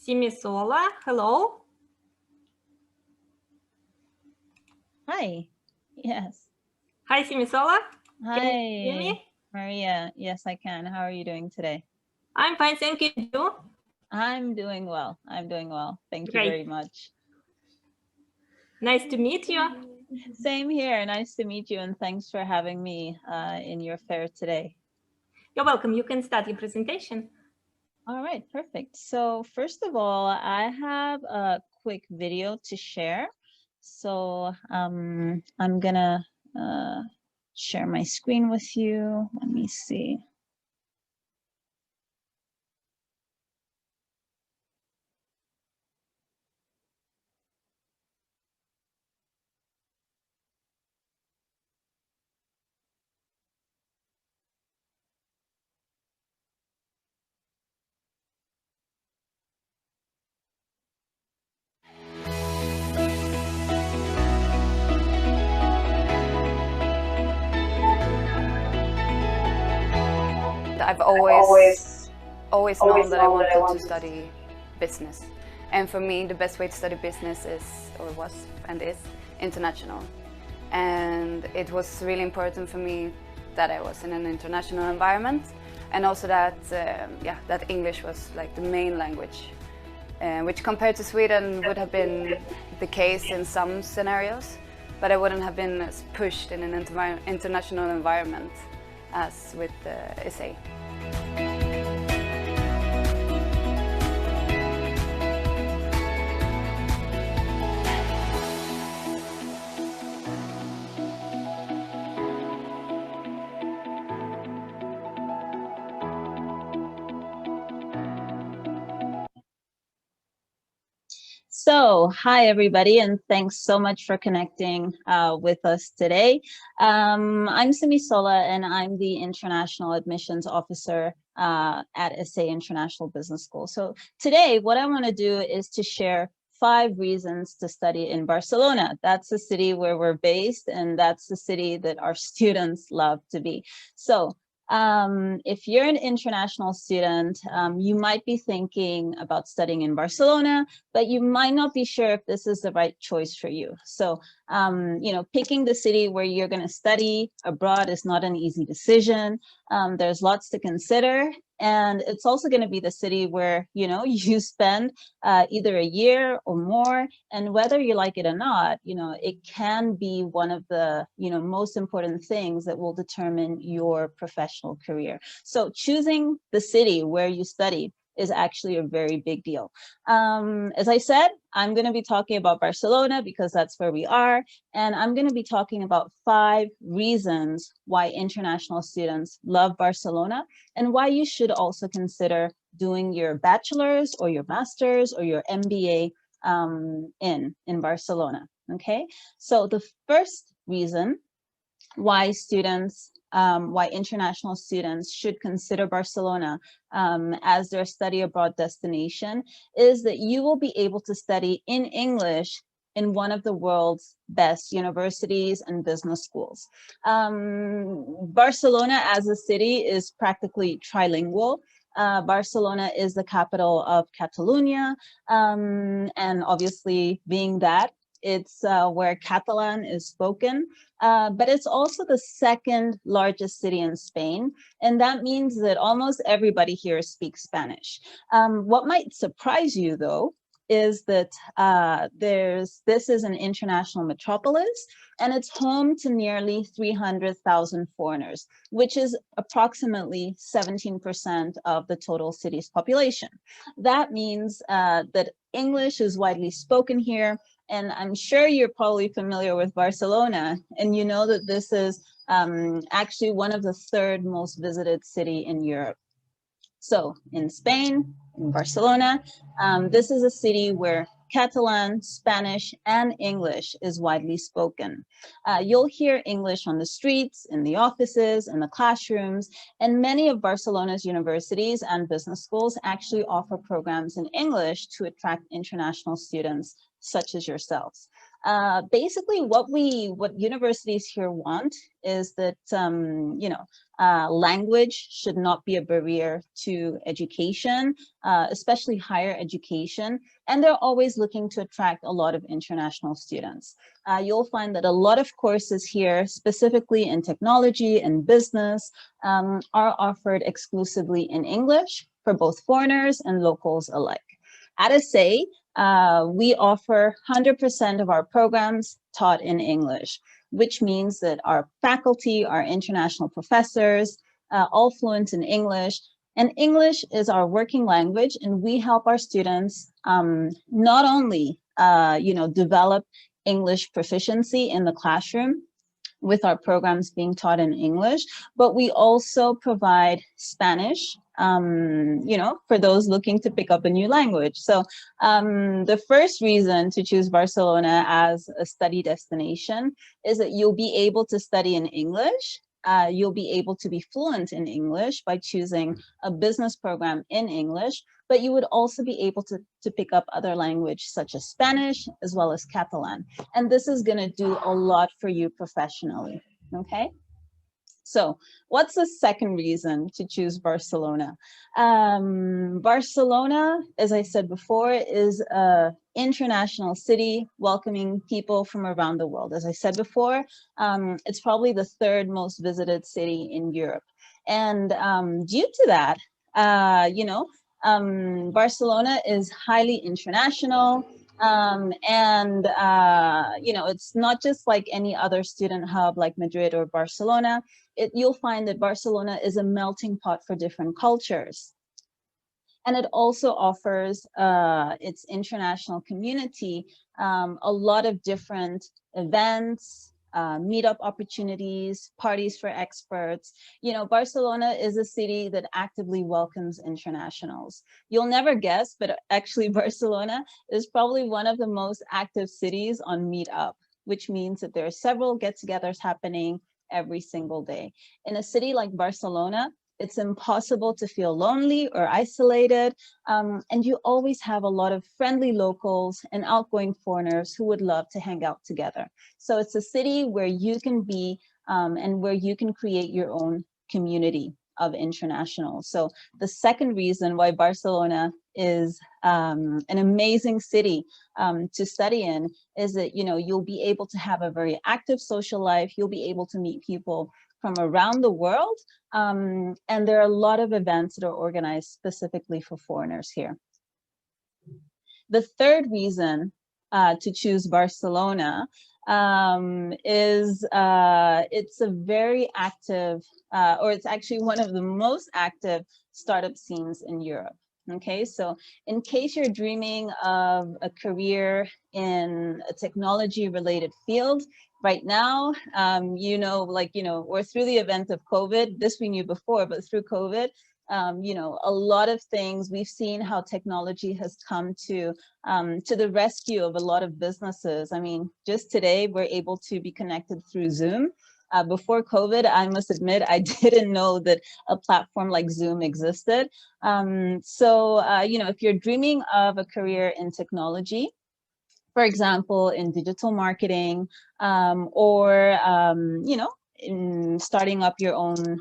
Simisola, hello. Hi. Yes. Hi, Simisola. Hi, Can you hear me? Maria. Yes, I can. How are you doing today? I'm fine, thank you. I'm doing well. I'm doing well. Thank you Great. very much. Nice to meet you. Same here. Nice to meet you, and thanks for having me in your fair today. You're welcome. You can start your presentation. All right, perfect. So first of all, I have a quick video to share. So I'm gonna share my screen with you. Let me see. I've always known that I wanted to study business, and for me the best way to study business is, or was and is, international. And it was really important for me that I was in an international environment, and also that that English was like the main language, which compared to Sweden would have been the case in some scenarios, but I wouldn't have been as pushed in an international environment as with ESEI. So, hi everybody, and thanks so much for connecting with us today. I'm Simisola, and I'm the International Admissions Officer at ESEI International Business School. So today, what I want to do is to share 5 reasons to study in Barcelona. That's the city where we're based, and that's the city that our students love to be. So if you're an international student, you might be thinking about studying in Barcelona, but you might not be sure if this is the right choice for you. So, you know, picking the city where you're going to study abroad is not an easy decision. There's lots to consider. And it's also going to be the city where, you know, you spend either a year or more. And whether you like it or not, you know, it can be one of the, you know, most important things that will determine your professional career. So choosing the city where you study is actually a very big deal. As I said, I'm going to be talking about Barcelona because that's where we are. And I'm going to be talking about 5 reasons why international students love Barcelona and why you should also consider doing your bachelor's or your master's or your MBA in Barcelona. Okay, so the first reason why international students should consider Barcelona as their study abroad destination is that you will be able to study in English in one of the world's best universities and business schools. Barcelona as a city is practically trilingual. Barcelona is the capital of Catalonia, and obviously being that, it's where Catalan is spoken, but it's also the 2nd largest city in Spain. And that means that almost everybody here speaks Spanish. What might surprise you, though, is that this is an international metropolis, and it's home to nearly 300,000 foreigners, which is approximately 17% of the total city's population. That means that English is widely spoken here. And I'm sure you're probably familiar with Barcelona, and you know that this is actually one of the 3rd most visited city in Europe. So in Spain, in Barcelona, this is a city where Catalan, Spanish, and English is widely spoken. You'll hear English on the streets, in the offices, in the classrooms, and many of Barcelona's universities and business schools actually offer programs in English to attract international students such as yourselves. Basically, what universities here want is that, language should not be a barrier to education, especially higher education. And they're always looking to attract a lot of international students. You'll find that a lot of courses here, specifically in technology and business, are offered exclusively in English for both foreigners and locals alike. At ESEI, we offer 100% of our programs taught in English, which means that our faculty, our international professors, all fluent in English. And English is our working language, and we help our students not only, develop English proficiency in the classroom with our programs being taught in English, but we also provide Spanish, for those looking to pick up a new language. So the first reason to choose Barcelona as a study destination is that you'll be able to study in English. You'll be able to be fluent in English by choosing a business program in English, but you would also be able to pick up other language such as Spanish as well as Catalan. And this is going to do a lot for you professionally, okay? So what's the second reason to choose Barcelona? Barcelona, as I said before, is an international city welcoming people from around the world. As I said before, it's probably the third most visited city in Europe. And due to that, Barcelona is highly international. It's not just like any other student hub like Madrid or Barcelona. You'll find that Barcelona is a melting pot for different cultures. And it also offers its international community a lot of different events, meetup opportunities, parties for experts. Barcelona is a city that actively welcomes internationals. You'll never guess, but actually Barcelona is probably one of the most active cities on Meetup, which means that there are several get-togethers happening every single day. In a city like Barcelona, it's impossible to feel lonely or isolated, and you always have a lot of friendly locals and outgoing foreigners who would love to hang out together. So it's a city where you can be and where you can create your own community of internationals. So the second reason why Barcelona is an amazing city to study in is that, you'll be able to have a very active social life. You'll be able to meet people from around the world. And there are a lot of events that are organized specifically for foreigners here. The third reason to choose Barcelona is it's a very active, or it's actually one of the most active startup scenes in Europe. Okay, so in case you're dreaming of a career in a technology related field, right now, or through the event of COVID, this we knew before, but through COVID, a lot of things, we've seen how technology has come to the rescue of a lot of businesses. I mean, just today, we're able to be connected through Zoom. Before COVID, I must admit, I didn't know that a platform like Zoom existed. If you're dreaming of a career in technology, for example, in digital marketing, in starting up your own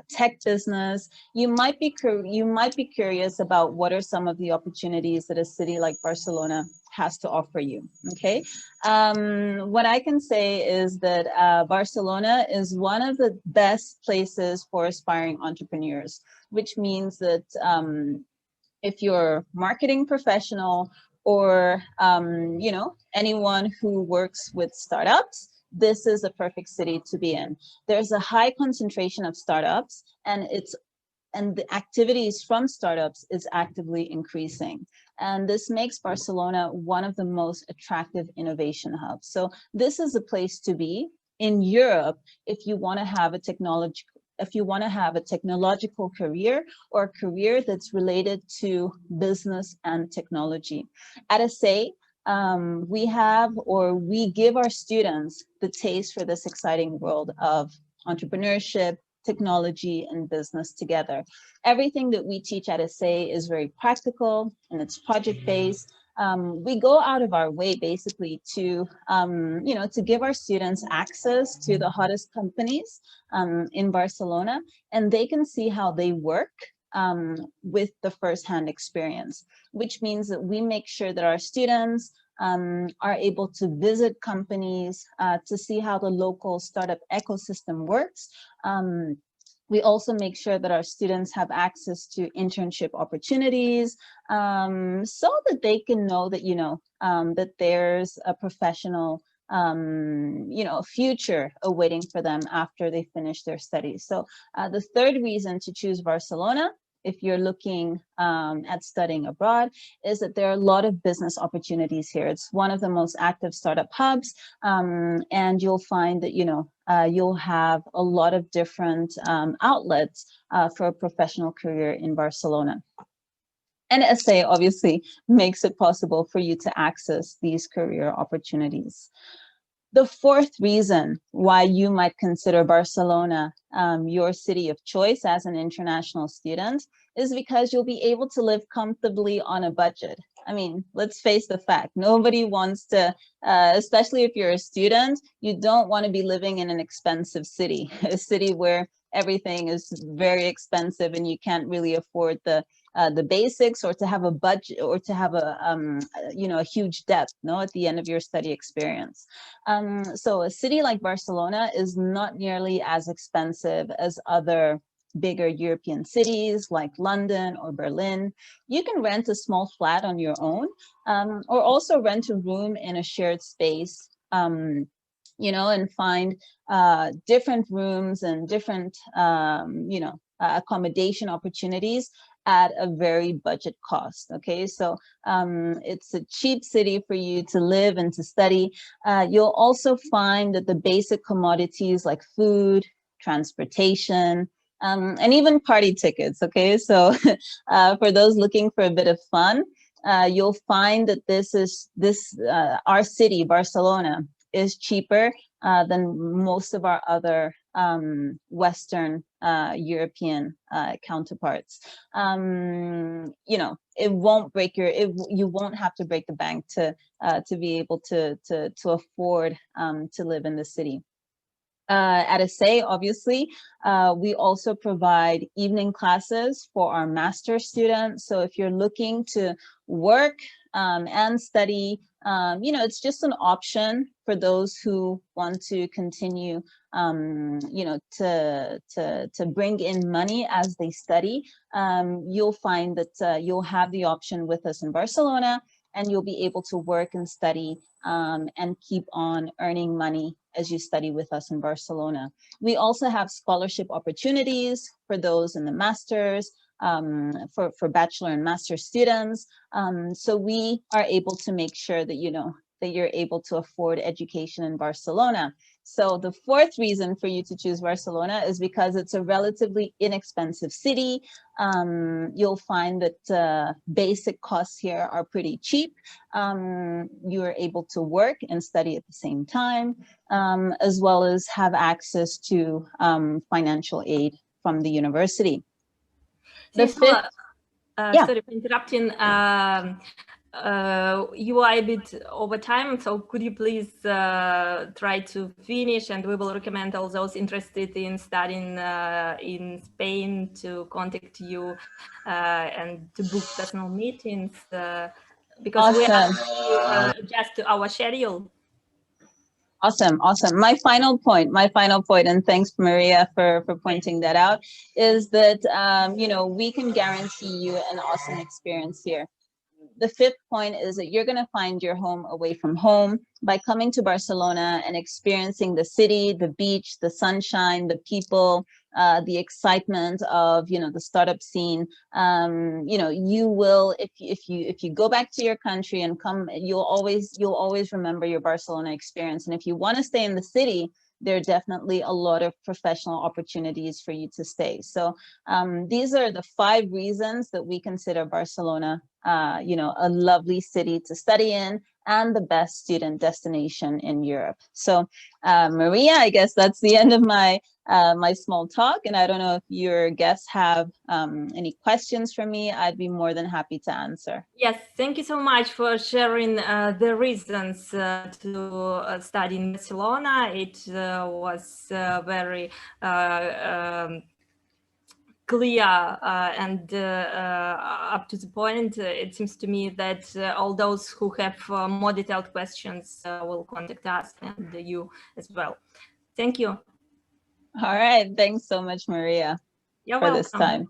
tech business, you might be curious about what are some of the opportunities that a city like Barcelona has to offer you. Okay, what I can say is that Barcelona is one of the best places for aspiring entrepreneurs, which means that if you're a marketing professional or anyone who works with startups, this is a perfect city to be in. There's a high concentration of startups, and the activities from startups is actively increasing. And this makes Barcelona one of the most attractive innovation hubs. So this is a place to be in Europe if you want to have a technological career, or a career that's related to business and technology. At ESEI, we give our students the taste for this exciting world of entrepreneurship, technology, and business together. Everything that we teach at ESEI is very practical and it's project-based. we go out of our way basically to, to give our students access to the hottest companies in Barcelona, and they can see how they work with the firsthand experience, which means that we make sure that our students are able to visit companies to see how the local startup ecosystem works. We also make sure that our students have access to internship opportunities so that they can know that, that there's a professional, future awaiting for them after they finish their studies. So the third reason to choose Barcelona, if you're looking at studying abroad, is that there are a lot of business opportunities here. It's one of the most active startup hubs, and you'll find that, you'll have a lot of different outlets for a professional career in Barcelona. And ESEI obviously makes it possible for you to access these career opportunities. The fourth reason why you might consider Barcelona your city of choice as an international student is because you'll be able to live comfortably on a budget. I mean, let's face the fact, nobody wants to, especially if you're a student, you don't want to be living in an expensive city, a city where everything is very expensive and you can't really afford the basics, or to have a budget, or to have a huge debt, at the end of your study experience. So a city like Barcelona is not nearly as expensive as other bigger European cities like London or Berlin. You can rent a small flat on your own, or also rent a room in a shared space, and find different rooms and different, accommodation opportunities at a very budget cost. Okay, so it's a cheap city for you to live and to study. You'll also find that the basic commodities like food, transportation, and even party tickets. Okay, so for those looking for a bit of fun, you'll find that our city, Barcelona, is cheaper than most of our other Western European counterparts. It won't break you won't have to break the bank to be able to afford to live in the city. At ESEI, obviously, we also provide evening classes for our master students. So if you're looking to work and study, it's just an option for those who want to continue, to bring in money as they study. You'll find that you'll have the option with us in Barcelona, and you'll be able to work and study and keep on earning money as you study with us in Barcelona. We also have scholarship opportunities for those in the masters, for bachelor and master students. So we are able to make sure that, that you're able to afford education in Barcelona. So the fourth reason for you to choose Barcelona is because it's a relatively inexpensive city. You'll find that basic costs here are pretty cheap. You are able to work and study at the same time, as well as have access to financial aid from the university. Sorry for interrupting. You are a bit over time, so could you please try to finish, and we will recommend all those interested in studying in Spain to contact you and to book personal meetings, because we have to adjust to our schedule. Awesome. My final point, and thanks, Maria, for pointing that out, is that, we can guarantee you an awesome experience here. The fifth point is that you're going to find your home away from home by coming to Barcelona and experiencing the city, the beach, the sunshine, the people, the excitement of, the startup scene. You will, if you go back to your country and come, you'll always remember your Barcelona experience. And if you want to stay in the city, there are definitely a lot of professional opportunities for you to stay. So these are the 5 reasons that we consider Barcelona, a lovely city to study in and the best student destination in Europe. So Maria, I guess that's the end of my my small talk. And I don't know if your guests have any questions for me. I'd be more than happy to answer. Yes, thank you so much for sharing the reasons to study in Barcelona. It was very clear and up to the point. It seems to me that all those who have more detailed questions will contact us, and you as well. Thank you. All right. Thanks so much, Maria, You're for welcome. this time.